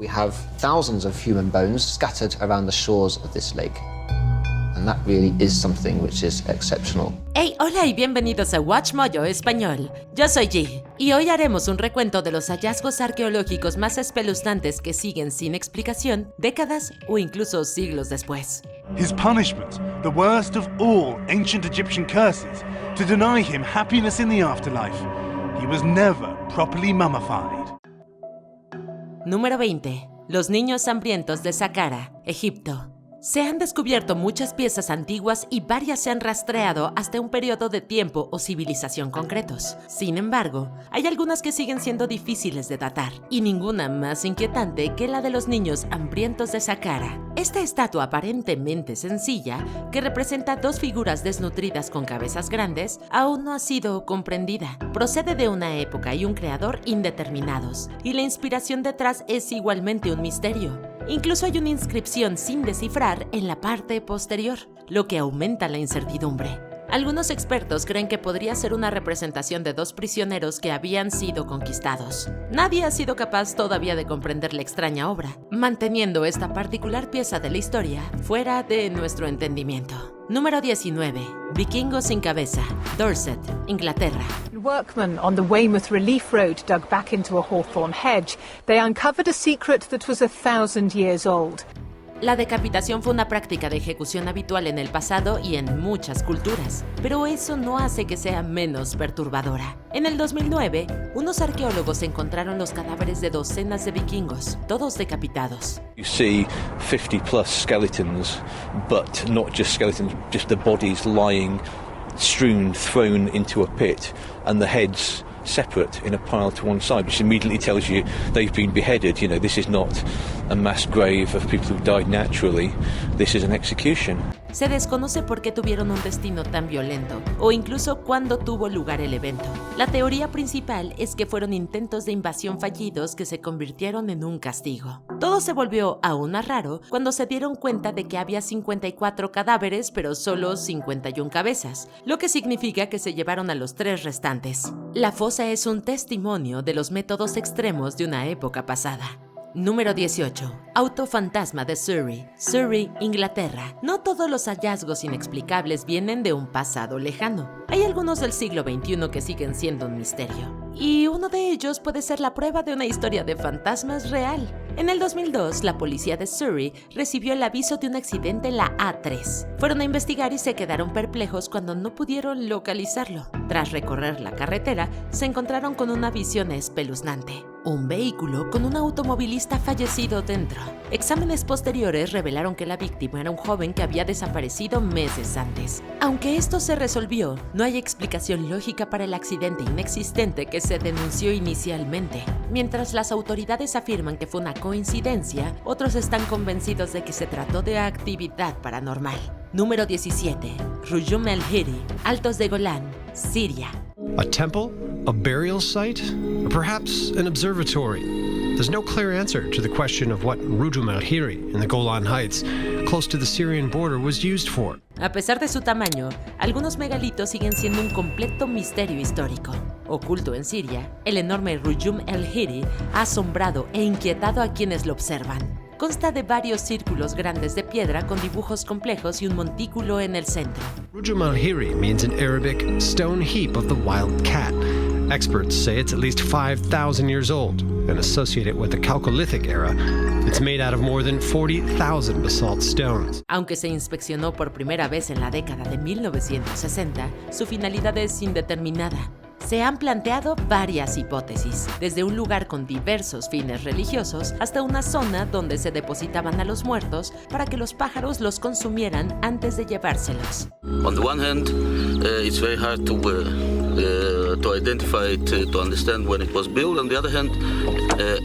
We have thousands of human bones scattered around the shores of this lake. And that really is something which is exceptional. Hey, hola y bienvenidos a Watch Mojo Español. Yo soy G, y hoy haremos un recuento de los hallazgos arqueológicos más espeluznantes que siguen sin explicación décadas o incluso siglos después. His punishment, the worst of all ancient Egyptian curses, to deny him happiness in the afterlife. He was never properly mummified. Número 20. Los niños hambrientos de Saqqara, Egipto. Se han descubierto muchas piezas antiguas y varias se han rastreado hasta un periodo de tiempo o civilización concretos. Sin embargo, hay algunas que siguen siendo difíciles de datar, y ninguna más inquietante que la de los niños hambrientos de Saqqara. Esta estatua aparentemente sencilla, que representa dos figuras desnutridas con cabezas grandes, aún no ha sido comprendida. Procede de una época y un creador indeterminados, y la inspiración detrás es igualmente un misterio. Incluso hay una inscripción sin descifrar en la parte posterior, lo que aumenta la incertidumbre. Algunos expertos creen que podría ser una representación de dos prisioneros que habían sido conquistados. Nadie ha sido capaz todavía de comprender la extraña obra, manteniendo esta particular pieza de la historia fuera de nuestro entendimiento. Número 19. Vikingos sin cabeza, Dorset, Inglaterra. Workmen on the Weymouth Relief Road dug back into a hawthorn hedge. They uncovered a secret that was 1,000 years old. La decapitación fue una práctica de ejecución habitual en el pasado y en muchas culturas, pero eso no hace que sea menos perturbadora. En el 2009, unos arqueólogos encontraron los cadáveres de docenas de vikingos, todos decapitados. You see 50 plus skeletons, but not just skeletons, just the bodies lying strewn, thrown into a pit, and the heads separate in a pile to one side, which immediately tells you they've been beheaded. You know, this is not a mass grave of people who died naturally. This is an execution. Se desconoce por qué tuvieron un destino tan violento, o incluso cuándo tuvo lugar el evento. La teoría principal es que fueron intentos de invasión fallidos que se convirtieron en un castigo. Todo se volvió aún más raro cuando se dieron cuenta de que había 54 cadáveres, pero solo 51 cabezas, lo que significa que se llevaron a los 3 restantes. La fosa es un testimonio de los métodos extremos de una época pasada. Número 18. Auto fantasma de Surrey, Surrey, Inglaterra. No todos los hallazgos inexplicables vienen de un pasado lejano. Hay algunos del siglo XXI que siguen siendo un misterio. Y uno de ellos puede ser la prueba de una historia de fantasmas real. En el 2002, la policía de Surrey recibió el aviso de un accidente en la A3. Fueron a investigar y se quedaron perplejos cuando no pudieron localizarlo. Tras recorrer la carretera, se encontraron con una visión espeluznante. Un vehículo con un automovilista fallecido dentro. Exámenes posteriores revelaron que la víctima era un joven que había desaparecido meses antes. Aunque esto se resolvió, no hay explicación lógica para el accidente inexistente que se denunció inicialmente. Mientras las autoridades afirman que fue una coincidencia, otros están convencidos de que se trató de actividad paranormal. Número 17. Rujum el Hiri, Altos de Golán, Siria. A temple? A burial site? Or perhaps an observatory? There's no clear answer to the question of what Rujum al-Hiri in the Golan Heights, close to the Syrian border, was used for. A pesar de su tamaño, algunos megalitos siguen siendo un completo misterio histórico. Oculto en Siria, el enorme Rujum el-Hiri ha asombrado e inquietado a quienes lo observan. Consta de varios círculos grandes de piedra con dibujos complejos y un montículo en el centro. Rujum al-Hiri means in Arabic, stone heap of the wild cat. Experts say it's at least 5,000 years old and associate it with the Chalcolithic era. It's made out of more than 40,000 basalt stones. Aunque se inspeccionó por primera vez en la década de 1960, su finalidad es indeterminada. Se han planteado varias hipótesis, desde un lugar con diversos fines religiosos hasta una zona donde se depositaban a los muertos para que los pájaros los consumieran antes de llevárselos. On the one hand, it's very hard to identify it, to understand when it was built. On the other hand,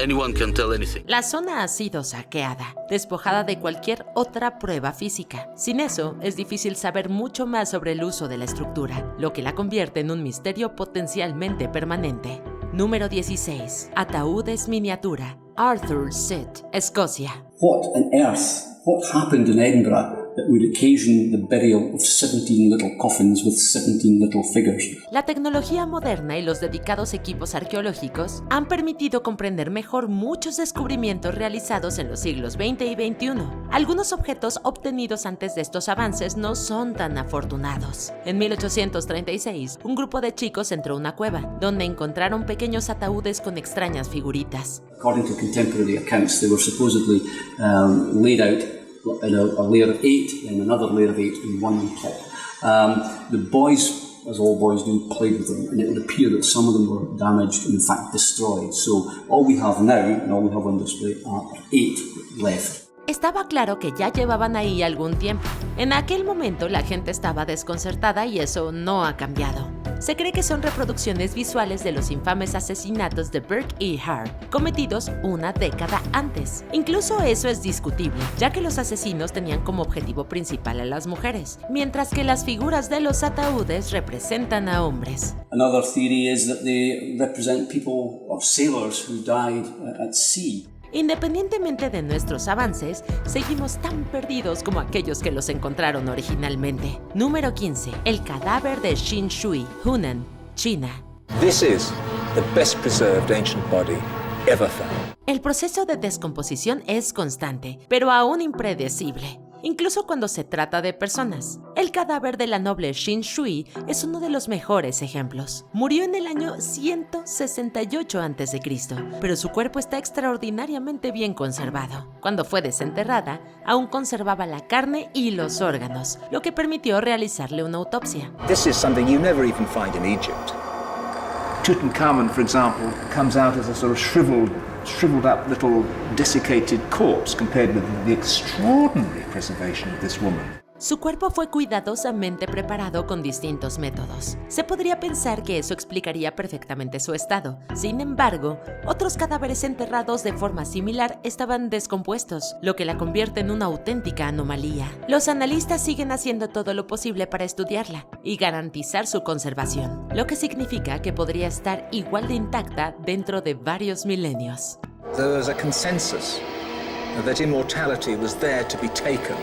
anyone can tell anything. La zona ha sido saqueada, despojada de cualquier otra prueba física. Sin eso, es difícil saber mucho más sobre el uso de la estructura, lo que la convierte en un misterio potencialmente permanente. Número 16. Ataúdes miniatura, Arthur's Seat, Escocia. What on earth? What happened in Edinburgh that would occasion the burial of 17 little coffins with 17 little figures. La tecnología moderna y los dedicados equipos arqueológicos han permitido comprender mejor muchos descubrimientos realizados en los siglos XX y XXI. Algunos objetos obtenidos antes de estos avances no son tan afortunados. En 1836, un grupo de chicos entró a una cueva, donde encontraron pequeños ataúdes con extrañas figuritas. According to contemporary accounts, they were supposedly laid out in a layer of 8, and another layer of 8 in one top. The boys, as all boys do, played with them, and it would appear that some of them were damaged and in fact destroyed. So all we have now, and all we have on display, are 8 left. Estaba claro que ya llevaban ahí algún tiempo. En aquel momento la gente estaba desconcertada y eso no ha cambiado. Se cree que son reproducciones visuales de los infames asesinatos de Burke y Hart, cometidos una década antes. Incluso eso es discutible, ya que los asesinos tenían como objetivo principal a las mujeres, mientras que las figuras de los ataúdes representan a hombres. Another theory is that they represent people or sailors who died at sea. Independientemente de nuestros avances, seguimos tan perdidos como aquellos que los encontraron originalmente. Número 15. El cadáver de Xin Shui, Hunan, China. This is the best preserved ancient body ever found. El proceso de descomposición es constante, pero aún impredecible. Incluso cuando se trata de personas. El cadáver de la noble Xin Shui es uno de los mejores ejemplos. Murió en el año 168 a.C., pero su cuerpo está extraordinariamente bien conservado. Cuando fue desenterrada, aún conservaba la carne y los órganos, lo que permitió realizarle una autopsia. This is something you never even find in Egypt. Tutankhamun, for example, comes out as a sort of shriveled up little desiccated corpse compared with the extraordinary preservation of this woman. Su cuerpo fue cuidadosamente preparado con distintos métodos. Se podría pensar que eso explicaría perfectamente su estado. Sin embargo, otros cadáveres enterrados de forma similar estaban descompuestos, lo que la convierte en una auténtica anomalía. Los analistas siguen haciendo todo lo posible para estudiarla y garantizar su conservación, lo que significa que podría estar igual de intacta dentro de varios milenios. There was a consensus that immortality was there to be taken.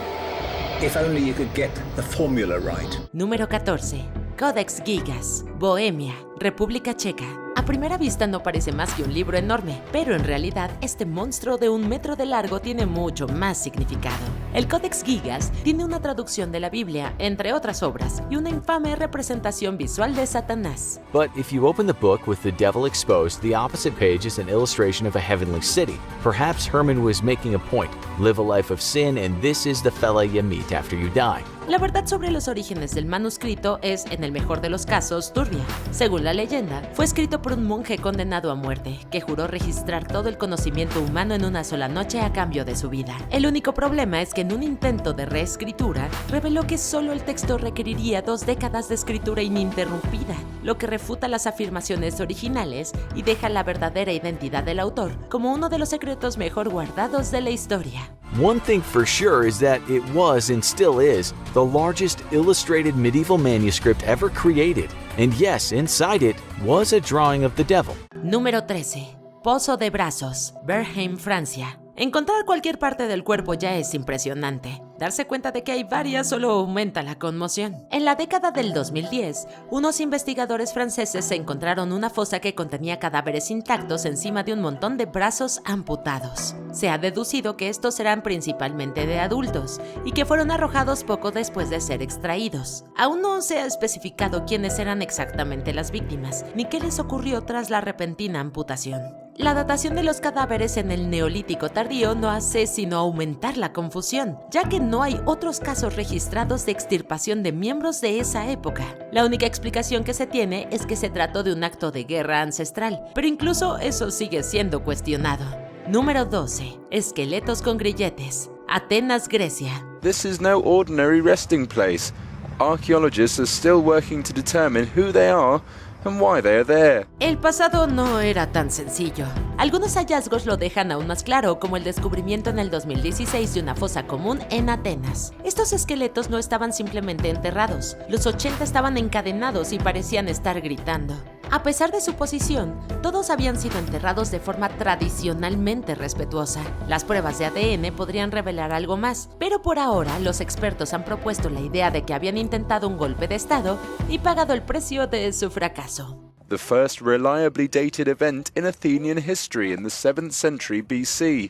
If only you could get the formula right. Número 14. Codex Gigas, Bohemia, República Checa. A primera vista no parece más que un libro enorme, pero en realidad este monstruo de 1 metro de largo tiene mucho más significado. El Codex Gigas tiene una traducción de la Biblia, entre otras obras, y una infame representación visual de Satanás. But if you open the book with the devil exposed, the opposite page is an illustration of a heavenly city. Perhaps Herman was making a point. Live a life of sin and this is the fella you meet after you die. La verdad sobre los orígenes del manuscrito es, en el mejor de los casos, turbia. Según la leyenda, fue escrito por un monje condenado a muerte, que juró registrar todo el conocimiento humano en una sola noche a cambio de su vida. El único problema es que en un intento de reescritura, reveló que solo el texto requeriría 2 décadas de escritura ininterrumpida, lo que refuta las afirmaciones originales y deja la verdadera identidad del autor como uno de los secretos mejor guardados de la historia. One thing for sure is that it was and still is the largest illustrated medieval manuscript ever created. And yes, inside it was a drawing of the devil. Número 13. Pozo de Brazos, Bernheim, Francia. Encontrar cualquier parte del cuerpo ya es impresionante. Darse cuenta de que hay varias solo aumenta la conmoción. En la década del 2010, unos investigadores franceses se encontraron una fosa que contenía cadáveres intactos encima de un montón de brazos amputados. Se ha deducido que estos eran principalmente de adultos y que fueron arrojados poco después de ser extraídos. Aún no se ha especificado quiénes eran exactamente las víctimas, ni qué les ocurrió tras la repentina amputación. La datación de los cadáveres en el Neolítico tardío no hace sino aumentar la confusión, ya que no hay otros casos registrados de extirpación de miembros de esa época. La única explicación que se tiene es que se trató de un acto de guerra ancestral, pero incluso eso sigue siendo cuestionado. Número 12. Esqueletos con grilletes. Atenas, Grecia. This is no ordinary resting place. Archaeologists are still working to determine who they are and why they are there. El pasado no era tan sencillo. Algunos hallazgos lo dejan aún más claro, como el descubrimiento en el 2016 de una fosa común en Atenas. Estos esqueletos no estaban simplemente enterrados, los 80 estaban encadenados y parecían estar gritando. A pesar de su posición, todos habían sido enterrados de forma tradicionalmente respetuosa. Las pruebas de ADN podrían revelar algo más, pero por ahora los expertos han propuesto la idea de que habían intentado un golpe de estado y pagado el precio de su fracaso. The first reliably dated event in Athenian history in the 7th century BC.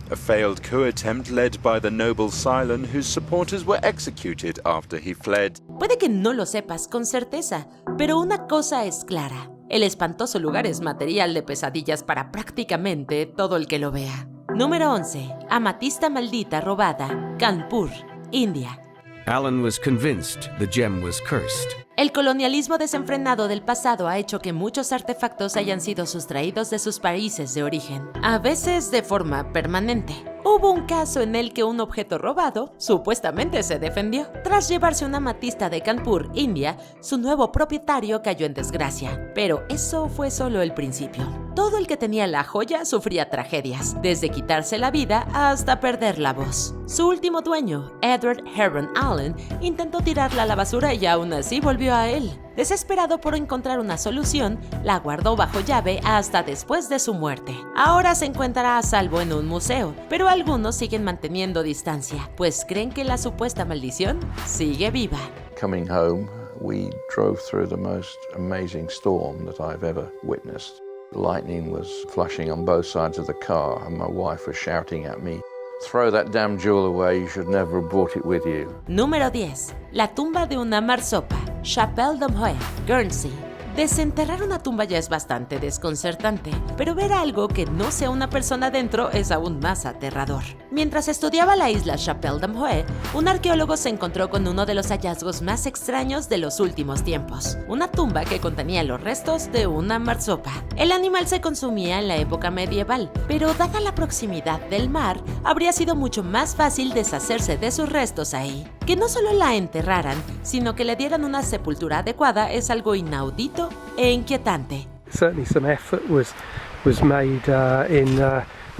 A failed coup attempt led by the noble Cylon, whose supporters were executed after he fled. Puede que no lo sepas con certeza, pero una cosa es clara. El espantoso lugar es material de pesadillas para prácticamente todo el que lo vea. Número 11. Amatista maldita robada, Kanpur, India. Alan was convinced the gem was cursed. El colonialismo desenfrenado del pasado ha hecho que muchos artefactos hayan sido sustraídos de sus países de origen, a veces de forma permanente. Hubo un caso en el que un objeto robado supuestamente se defendió. Tras llevarse una amatista de Kanpur, India, su nuevo propietario cayó en desgracia, pero eso fue solo el principio. Todo el que tenía la joya sufría tragedias, desde quitarse la vida hasta perder la voz. Su último dueño, Edward Heron Allen, intentó tirarla a la basura y aún así volvió a él. Desesperado por encontrar una solución, la guardó bajo llave hasta después de su muerte. Ahora se encuentra a salvo en un museo, pero algunos siguen manteniendo distancia, pues creen que la supuesta maldición sigue viva. Coming home, we drove through the most amazing storm that I've ever witnessed. The lightning was flashing on both sides of the car, and my wife was shouting at me, "Throw that damn jewel away, you should never have brought it with you." Número 10. La tumba de una marsopa, Chapelle d'Amboise, Guernsey. Desenterrar una tumba ya es bastante desconcertante, pero ver algo que no sea una persona dentro es aún más aterrador. Mientras estudiaba la isla Chapelle d'Amboise, un arqueólogo se encontró con uno de los hallazgos más extraños de los últimos tiempos, una tumba que contenía los restos de una marsopa. El animal se consumía en la época medieval, pero dada la proximidad del mar, habría sido mucho más fácil deshacerse de sus restos ahí. Que no solo la enterraran, sino que le dieran una sepultura adecuada es algo inaudito e inquietante. Certainly some effort was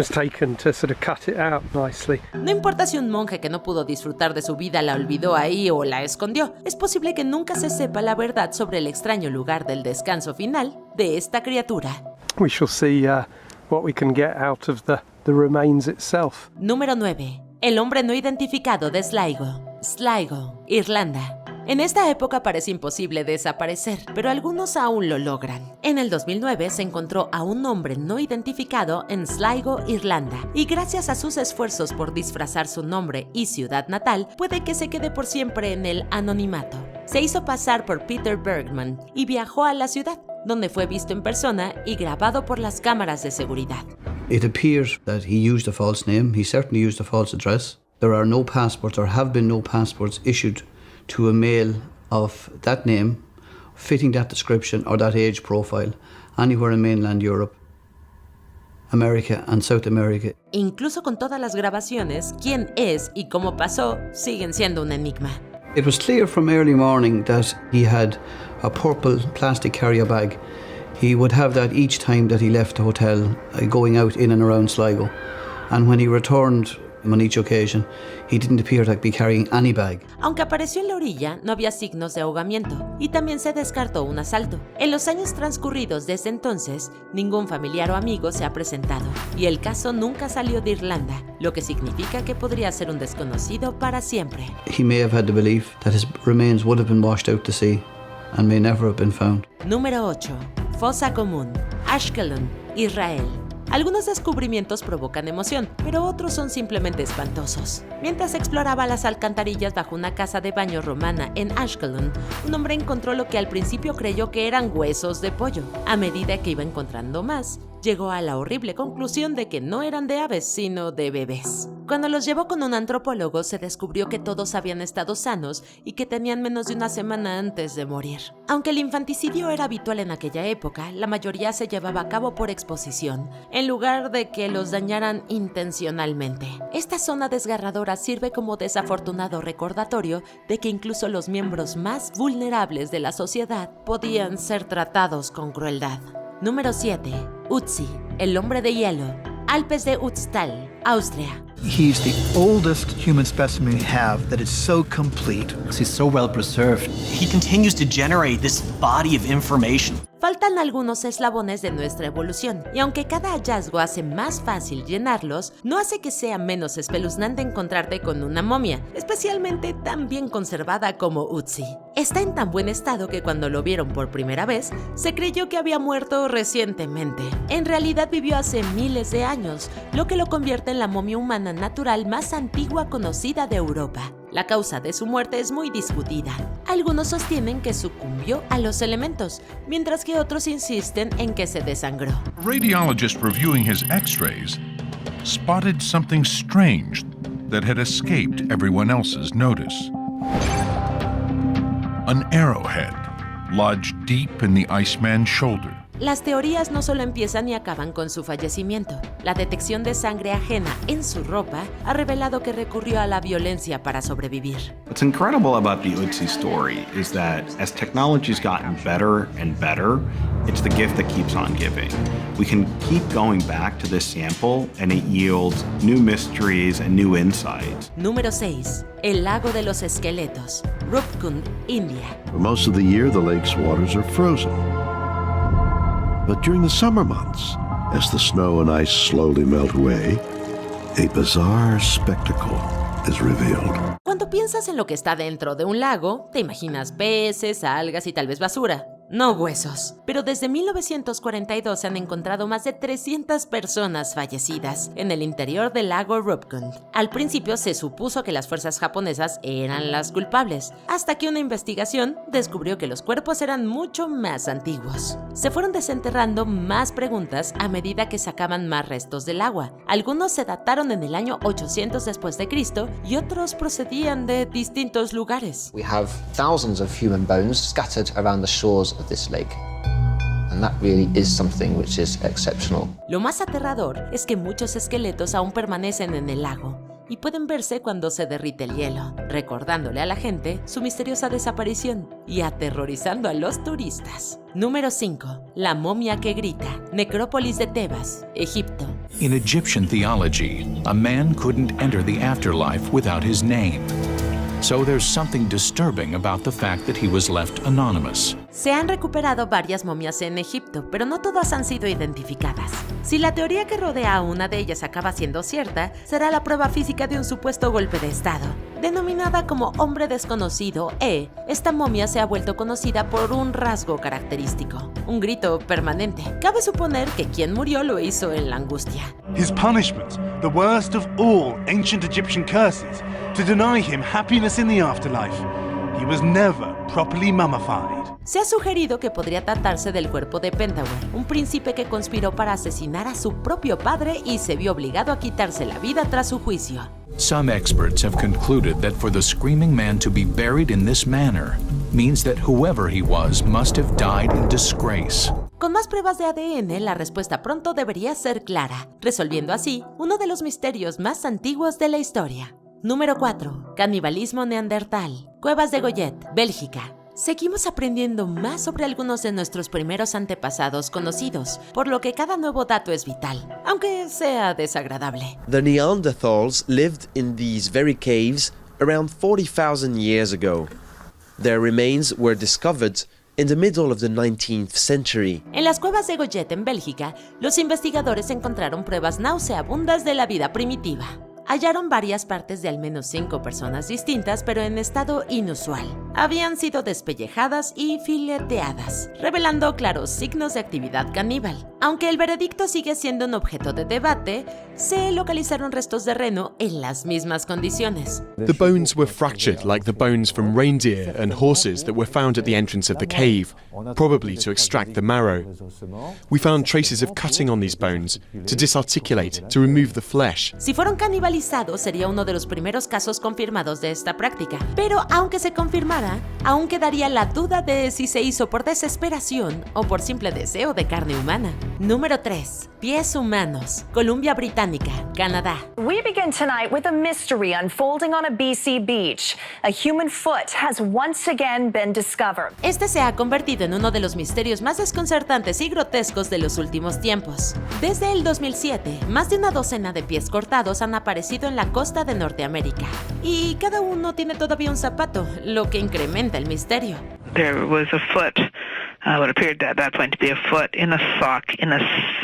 taken to sort of cut it out nicely. No importa si un monje que no pudo disfrutar de su vida la olvidó ahí o la escondió, es posible que nunca se sepa la verdad sobre el extraño lugar del descanso final de esta criatura. We shall see what we can get out of the remains itself. Número 9. El hombre no identificado de Sligo, Irlanda. En esta época parece imposible desaparecer, pero algunos aún lo logran. En el 2009 se encontró a un hombre no identificado en Sligo, Irlanda, y gracias a sus esfuerzos por disfrazar su nombre y ciudad natal, puede que se quede por siempre en el anonimato. Se hizo pasar por Peter Bergman y viajó a la ciudad, donde fue visto en persona y grabado por las cámaras de seguridad. It appears that he used a false name. He certainly used a false address. There are no passports, or have been no passports issued to a male of that name, fitting that description or that age profile, anywhere in mainland Europe, America and South America. Incluso con todas las grabaciones, quién es y cómo pasó siguen siendo un enigma. It was clear from early morning that he had a purple plastic carrier bag. He would have that each time that he left the hotel, going out in and around Sligo. And when he returned on each occasion, he didn't appear to be carrying any bag. Aunque apareció en la orilla, no había signos de ahogamiento y también se descartó un asalto. En los años transcurridos desde entonces, ningún familiar o amigo se ha presentado y el caso nunca salió de Irlanda, lo que significa que podría ser un desconocido para siempre. He may have had the belief that his remains would have been washed out to sea and may never have been found. Número 8. Fosa común, Ashkelon, Israel. Algunos descubrimientos provocan emoción, pero otros son simplemente espantosos. Mientras exploraba las alcantarillas bajo una casa de baño romana en Ashkelon, un hombre encontró lo que al principio creyó que eran huesos de pollo. A medida que iba encontrando más, llegó a la horrible conclusión de que no eran de aves, sino de bebés. Cuando los llevó con un antropólogo, se descubrió que todos habían estado sanos y que tenían menos de una semana antes de morir. Aunque el infanticidio era habitual en aquella época, la mayoría se llevaba a cabo por exposición, en lugar de que los dañaran intencionalmente. Esta zona desgarradora sirve como desafortunado recordatorio de que incluso los miembros más vulnerables de la sociedad podían ser tratados con crueldad. Número 7. Ötzi, el hombre de hielo, Alpes de Utztal, Austria. He's the oldest human specimen we have that is so complete. He's so well preserved. He continues to generate this body of information. Faltan algunos eslabones de nuestra evolución, y aunque cada hallazgo hace más fácil llenarlos, no hace que sea menos espeluznante encontrarte con una momia, especialmente tan bien conservada como Ötzi. Está en tan buen estado que cuando lo vieron por primera vez, se creyó que había muerto recientemente. En realidad vivió hace miles de años, lo que lo convierte en la momia humana natural más antigua conocida de Europa. La causa de su muerte es muy discutida. Algunos sostienen que sucumbió a los elementos, mientras que otros insisten en que se desangró. A radiologist reviewing his x-rays spotted something strange that had escaped everyone else's notice. An arrowhead lodged deep in the Iceman's shoulder. Las teorías no solo empiezan y acaban con su fallecimiento. La detección de sangre ajena en su ropa ha revelado que recurrió a la violencia para sobrevivir. What's incredible about the Ötzi story is that as technology's gotten better and better, it's the gift that keeps on giving. We can keep going back to this sample and it yields new mysteries and new insights. Número 6. El lago de los esqueletos, Rupkund, India. For most of the year, the lake's waters are frozen. But during the summer months, as the snow and ice slowly melt away, a bizarre spectacle is revealed. Cuando piensas en lo que está dentro de un lago, te imaginas peces, algas y tal vez basura. No huesos. Pero desde 1942 se han encontrado más de 300 personas fallecidas en el interior del lago Rupkund. Al principio se supuso que las fuerzas japonesas eran las culpables, hasta que una investigación descubrió que los cuerpos eran mucho más antiguos. Se fueron desenterrando más preguntas a medida que sacaban más restos del agua. Algunos se dataron en el año 800 después de Cristo y otros procedían de distintos lugares. We have thousands of human bones scattered around the shores of this lake. And that really is something which is exceptional. Lo más aterrador es que muchos esqueletos aún permanecen en el lago y pueden verse cuando se derrite el hielo, recordándole a la gente su misteriosa desaparición y aterrorizando a los turistas. Número 5. La momia que grita, Necrópolis de Tebas, Egipto. In Egyptian theology, a man couldn't enter the afterlife without his name. So there's something disturbing about the fact that he was left anonymous. Se han recuperado varias momias en Egipto, pero no todas han sido identificadas. Si la teoría que rodea a una de ellas acaba siendo cierta, será la prueba física de un supuesto golpe de estado. Denominada como hombre desconocido, esta momia se ha vuelto conocida por un rasgo característico, un grito permanente. Cabe suponer que quien murió lo hizo en la angustia. His punishment, the worst of all ancient Egyptian curses, to deny him happiness in the afterlife. He was never properly mummified. Se ha sugerido que podría tratarse del cuerpo de Pentuer, un príncipe que conspiró para asesinar a su propio padre y se vio obligado a quitarse la vida tras su juicio. Some experts have concluded that for the screaming man to be buried in this manner means that whoever he was must have died in disgrace. Con más pruebas de ADN, la respuesta pronto debería ser clara, resolviendo así uno de los misterios más antiguos de la historia. Número 4. Canibalismo neandertal. Cuevas de Goyet, Bélgica. Seguimos aprendiendo más sobre algunos de nuestros primeros antepasados conocidos, por lo que cada nuevo dato es vital, aunque sea desagradable. The Neanderthals lived in these very caves around 40,000 years ago. Their remains were discovered in the middle of the 19th century. En las cuevas de Goyet, en Bélgica, los investigadores encontraron pruebas nauseabundas de la vida primitiva. Hallaron varias partes de al menos 5 personas distintas, pero en estado inusual. Habían sido despellejadas y fileteadas, revelando claros signos de actividad caníbal. Aunque el veredicto sigue siendo un objeto de debate, se localizaron restos de reno en las mismas condiciones. The bones were fractured like the bones from reindeer and horses that were found at the entrance of the cave, probably to extract the marrow. We found traces of cutting on these bones to disarticulate, to remove the flesh. Si fueron canibalizados, sería uno de los primeros casos confirmados de esta práctica. Pero aunque se confirmara, aún quedaría la duda de si se hizo por desesperación o por simple deseo de carne humana. Número 3. Pies humanos, Columbia Británica. Volcánica, Canadá. We begin tonight with a mystery unfolding on a BC beach. A human foot has once again been discovered. Este se ha convertido en uno de los misterios más desconcertantes y grotescos de los últimos tiempos. Desde el 2007, más de una docena de pies cortados han aparecido en la costa de Norteamérica. Y cada uno tiene todavía un zapato, lo que incrementa el misterio. There was a foot, what appeared at that point to be a foot in a sock in a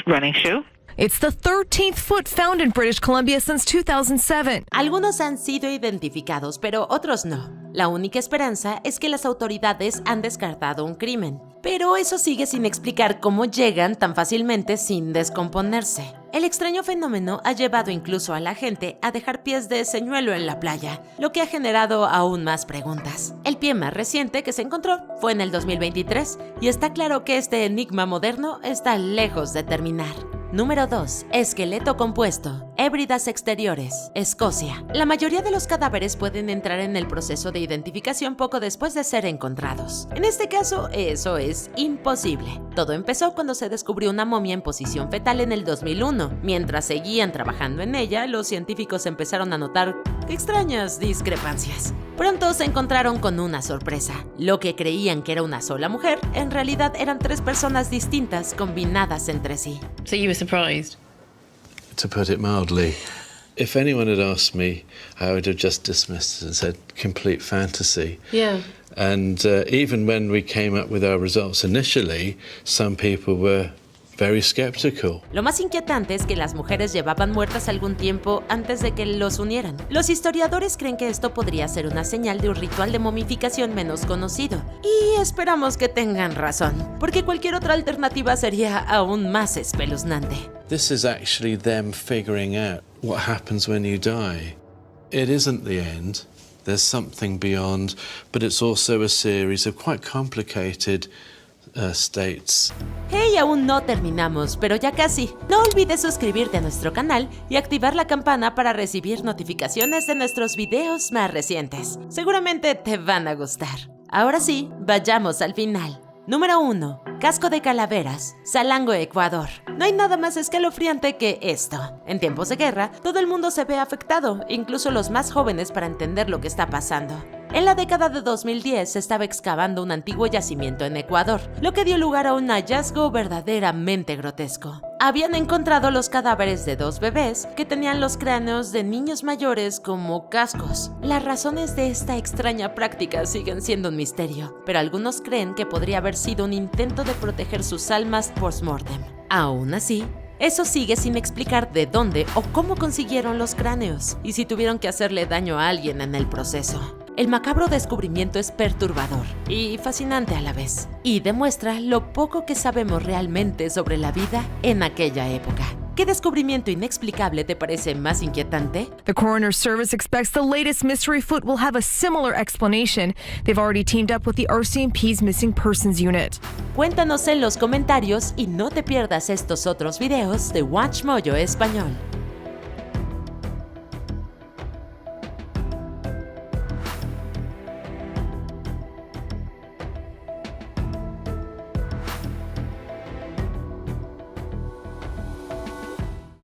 running shoe. It's the 13th foot found in British Columbia since 2007. Algunos han sido identificados, pero otros no. La única esperanza es que las autoridades han descartado un crimen. Pero eso sigue sin explicar cómo llegan tan fácilmente sin descomponerse. El extraño fenómeno ha llevado incluso a la gente a dejar pies de señuelo en la playa, lo que ha generado aún más preguntas. El pie más reciente que se encontró fue en el 2023 y está claro que este enigma moderno está lejos de terminar. Número 2. Esqueleto compuesto. Hébridas exteriores, Escocia. La mayoría de los cadáveres pueden entrar en el proceso de identificación poco después de ser encontrados. En este caso, eso es imposible. Todo empezó cuando se descubrió una momia en posición fetal en el 2001. Mientras seguían trabajando en ella, los científicos empezaron a notar extrañas discrepancias. Pronto se encontraron con una sorpresa. Lo que creían que era una sola mujer, en realidad eran 3 personas distintas combinadas entre sí. So you were surprised? To put it mildly, if anyone had asked me, I would have just dismissed it and said complete fantasy. Yeah. And even when we came up with our results initially, some people were very skeptical. Lo más inquietante es que las mujeres llevaban muertas algún tiempo antes de que los unieran. Los historiadores creen que esto podría ser una señal de un ritual de momificación menos conocido. Y esperamos que tengan razón, porque cualquier otra alternativa sería aún más espeluznante. This is actually them figuring out what happens when you die. It isn't the end. There's something beyond, but it's also a series of quite complicated states. Hey, aún no terminamos, pero ya casi. No olvides suscribirte a nuestro canal y activar la campana para recibir notificaciones de nuestros videos más recientes. Seguramente te van a gustar. Ahora sí, vayamos al final. Número 1. Casco de Calaveras, Salango, Ecuador. No hay nada más escalofriante que esto. En tiempos de guerra, todo el mundo se ve afectado, incluso los más jóvenes, para entender lo que está pasando. En la década de 2010 se estaba excavando un antiguo yacimiento en Ecuador, lo que dio lugar a un hallazgo verdaderamente grotesco. Habían encontrado los cadáveres de 2 bebés que tenían los cráneos de niños mayores como cascos. Las razones de esta extraña práctica siguen siendo un misterio, pero algunos creen que podría haber sido un intento de proteger sus almas post-mortem. Aún así, eso sigue sin explicar de dónde o cómo consiguieron los cráneos y si tuvieron que hacerle daño a alguien en el proceso. El macabro descubrimiento es perturbador y fascinante a la vez, y demuestra lo poco que sabemos realmente sobre la vida en aquella época. ¿Qué descubrimiento inexplicable te parece más inquietante? The Coroner's Service expects the latest mystery foot will have a similar explanation. They've already teamed up with the RCMP's Missing Persons Unit. Cuéntanos en los comentarios y no te pierdas estos otros videos de WatchMojo Español.